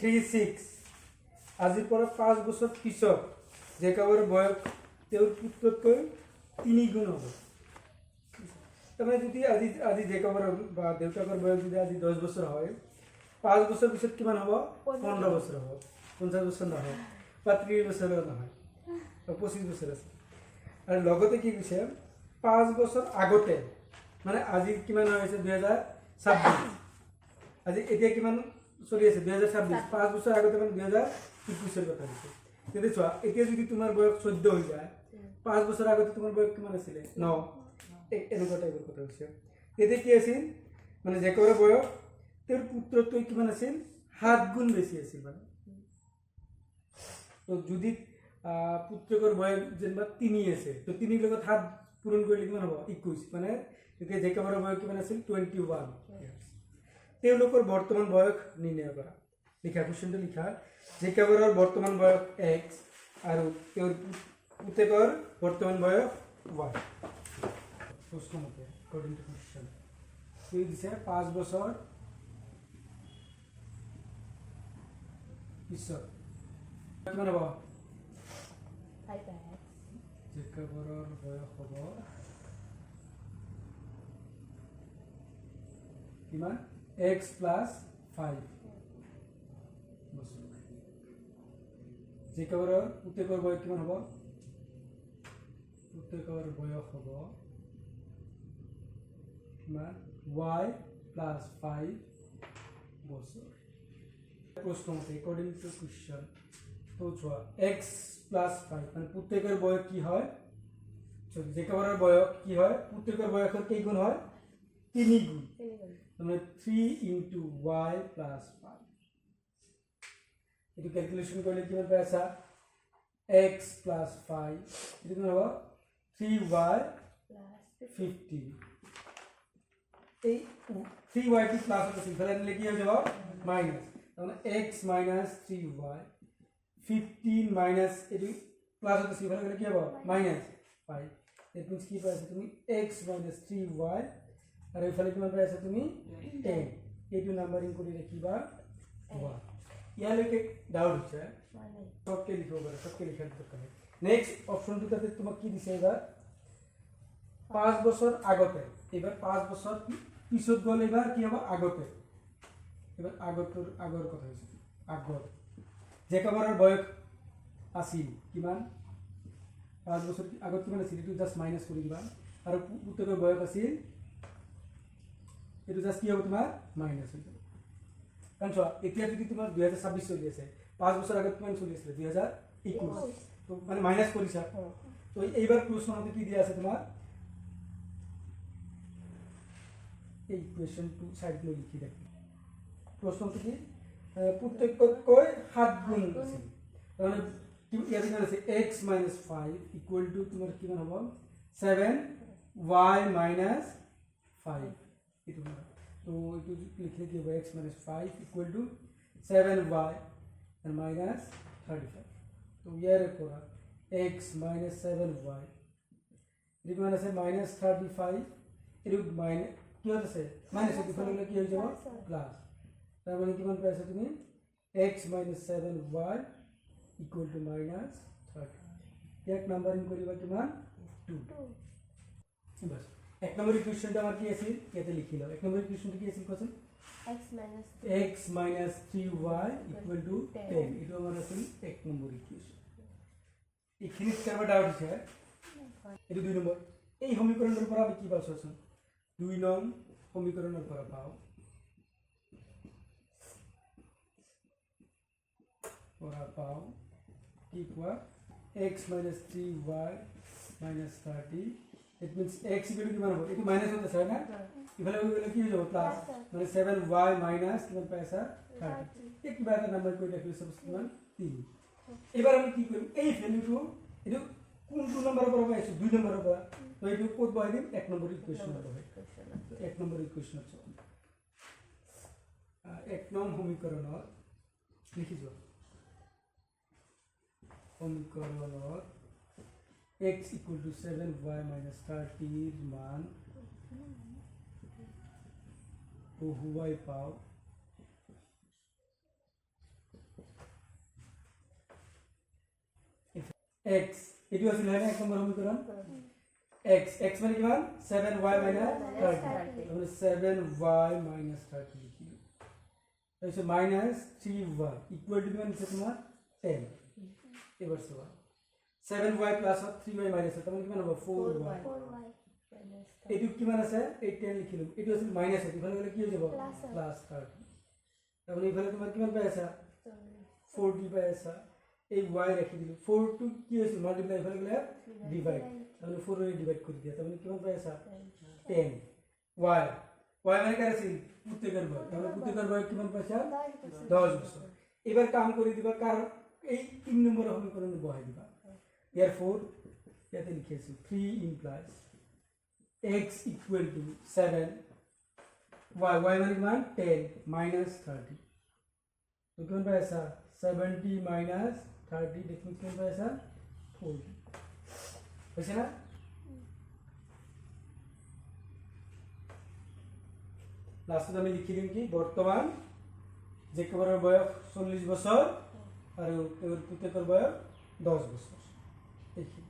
36 আজিৰ পৰা 5 বছৰ পিছত জেকাবৰ বয়স তেওঁৰ পুত্ৰতকৈ 3 গুণ হ'ব। তাৰমানে যদি আজি জেকাবৰ বা দেউতাকৰ বয়স যদি আজি 10 বছৰ হয়, 5 বছৰ পিছত কিমান হ'ব? 15 বছৰ হ'ব। 50 বছৰ নহয় বা 30 বছৰো নহয়, 25 বছৰ আছে। আৰু লগতে কি কৈছে, 5 বছৰ আগতে, মানে আজি কিমান হৈছে 2026, আজি এতিয়া কিমান চলি আছে 2026, 5 বছৰ আগতে মানে 2021 কথা কৈছে। তেতিয়া চোৱা, এতিয়া যদি তোমাৰ বয়স 14 হৈ যায়, 5 বছৰ আগতে তোমাৰ বয়স কিমান আছিলে? 9। এনেকুৱা টাইপৰ কথা হৈছে। তেতিয়া কি আছিল, মানে জেকবৰ বয়স তেওঁৰ পুত্ৰতকৈ কিমান আছিল? 7 গুণ বেছি আছিল। মানে তো যদি পুত্ৰকৰ বয়স যেনিবা 3 আছে, তো 3 লগত 7 পূৰণ কৰিলে কিমান হ'ব? 21। মানে তেতিয়া জেকবৰ বয়স কিমান আছিল? 21 ইয়াৰ্ছ। তেওঁলোকৰ বৰ্তমান বয়স নিৰ্ণয় কৰা। লিখা, কুৱেশ্যনটো লিখা। জেকবৰৰ বৰ্তমান বয়স x আৰু তেওঁৰ পুতেকৰ বৰ্তমান বয়স y। প্ৰশ্নমতে according to question কি দিছে? 5 বছৰ পিছত কিমান হ'ব? জেকবৰৰ বয়স হ'ব কিমান? x plus 5 বছৰ। জেকবৰৰ পুতেকৰ বয়স কিমান হ'ব? পুতেকৰ বয়স হ'ব কিমান? y plus 5 বছৰ। প্ৰশ্নমতে according to question তো চোৱা, x plus 5 মানে পুতেকৰ বয়স কি হয়? জেকবৰৰ বয়স কি হয়? পুতেকৰ বয়সৰ কেই গুণ হয়? 3 গুণ। মানে 3 into y plus 5। এটো ক্যালকুলেশন করলে কিমান পাই আছা? x plus 5 এটো কিমান হ'ব? 3y plus 15। এই 3y টি প্লাস হচ্ছে, তাহলে নিলে কি হয়ে যাব? মাইনাস। তাহলে x minus 3y 15 minus এটি প্লাস হচ্ছে, তাহলে কি হবে? মাইনাস 5। এর মিন্স কি পাইছো তুমি? x minus 3y আর এইফালে কিমান পাই আছা তুমি? 10। এইটো নাম্বারিং কৰি ৰাখিবা 1। ইয়ালৈকে ডাউট হৈছে? সবকে লিখিব পাৰা, সবকে লিখাৰ দৰকাৰ নাই। নেক্সট অপশনটো তাতে তোমাক কি দিছে এবাৰ? 5 বছৰ আগতে। এবাৰ 5 বছৰ পিছত গ'লে এবাৰ কি হ'ব? আগতে। এবাৰ আগৰ কথা হৈছে। আগৰ জেকবৰৰ বয়স আছিল কিমান? 5 বছৰ আগত কিমান আছিল? এইটো জাস্ট মাইনাস কৰি দিবা। আৰু পুতেকৰ বয়স আছিল, এইটো জাস্ট কি হ'ব তোমাৰ? মাইনাস হৈ যাব। কাৰণ চোৱা, এতিয়া যদি তোমাৰ 2026 চলি আছে, 5 বছৰ আগত কিমান চলি আছিল? 2021। তো মানে মাইনাস কৰিছা। তো এইবাৰ প্ৰশ্নতে কি দিয়া আছে তোমাৰ? এই কুৱেশ্যনটো সাইড লৈ লিখি ৰাখি। প্ৰশ্নটো কি? পুতেকতকৈ 7 গুণ আছিল। মানে ইয়াত কিমান আছে? x minus 5 equal to তোমাৰ কিমান হ'ব? 7y minus 5। এইটো তো এইটো লিখলে কি হ'ব? x minus 5 equal to 7y and minus 35। তো ইয়াৰে পৰা x minus 7y এইটো কিমান আছে? minus 35। এইটো মাইনাস কি আছে? মাইনাস এইটো ফলে কি হৈ যাব? প্লাস। তার মানে কিমান পাইছা তুমি? x minus 7y equal to minus 30। এক নাম্বারিং করিবা কিমান? 2। বাস এক নম্বর ইকুয়েশনটা আমার কি আছে? এতে লিখি দাও। এক নম্বর ইকুয়েশনটা কি আছে question? x minus 3y equal to 10। এটা আমার আছে এক নম্বর ইকুয়েশন। এখানে কেন ডাউট আছে? এটা 2 নম্বর। এই সমীকরণের পৰা আমি কি পাইছো? 2 নং সমীকৰণেৰ পৰা পাও কি কোৱা? x minus 3y minus 30। it means x equal to কিমান হ'ব? এটো মাইনাস হতে আছে না? ইফালে গলে কি হৈ যাব? প্লাস। মানে 7y minus কিমান পাইছা? 30। এই কিবা এটা নাম্বার কৰি ৰাখিলে সবস কিমান? 3। এবাৰ আমি কি কৰিম? এই ভ্যালুটো এটো কোনটো নম্বৰৰ পৰা পাইছো? 2 নম্বৰৰ পৰা। তো এটো ক'ত বহাই দিম? 1 নম্বৰ ইকুয়েশনত বহাই। 1 নম্বৰ ইকুয়েশনত চাও। 1 নং সমীকৰণত লিখি যোৱা। সমীকৰণত x equal to 7y minus 30 মান বহুৱাই পাও x এটি আছিল হয় না 1 নম্বর সমীকরণ x মানে কিমান 7y 30 তাহলে 7y 30 লিখিলো তাহলে মাইনাস 3y ইকুয়াল টু কিমান আছে তোমার 10 এবার সবা 7y প্লাস 3y মাইনাস তার মানে কিমান হবে 4y এটু কিমান আছে 10 লিখিলো এটু আছে মাইনাস আছে ইফালে গেলে কি হয়ে যাব প্লাস 30 তাহলে ইফালে তোমার কিমান পাই আছে 40 পাই আছে এই y রেখে দিল 4 টু কি হইছে মাল্টিপ্লাই ইফালে গেলে ডিভাইড তাহলে 4 এর ডিভাইড করে দিয়া তাহলে কিমান পাই আছে 10 y মানে কার আছে প্রত্যেকের বয় তাহলে প্রত্যেকের বয় কিমান পাইছে 10 বছর এবার কাম করে দিবা কার এই 3 নম্বর সমীকরণে বহাই দিবা therefore এতে লিখেছি 3 implies x equal to 7 y মানে কিমান 10 minus 30 তো কিমান পাই আছে 70 minus 30 দেখুন কিমান পাই আছে 40 হইছে না লাস্টে আমি লিখি দিম কি বর্তমান যে কেবলের বয়স 40 বছর আর প্রত্যেকের বয়স 10 বছর দেখি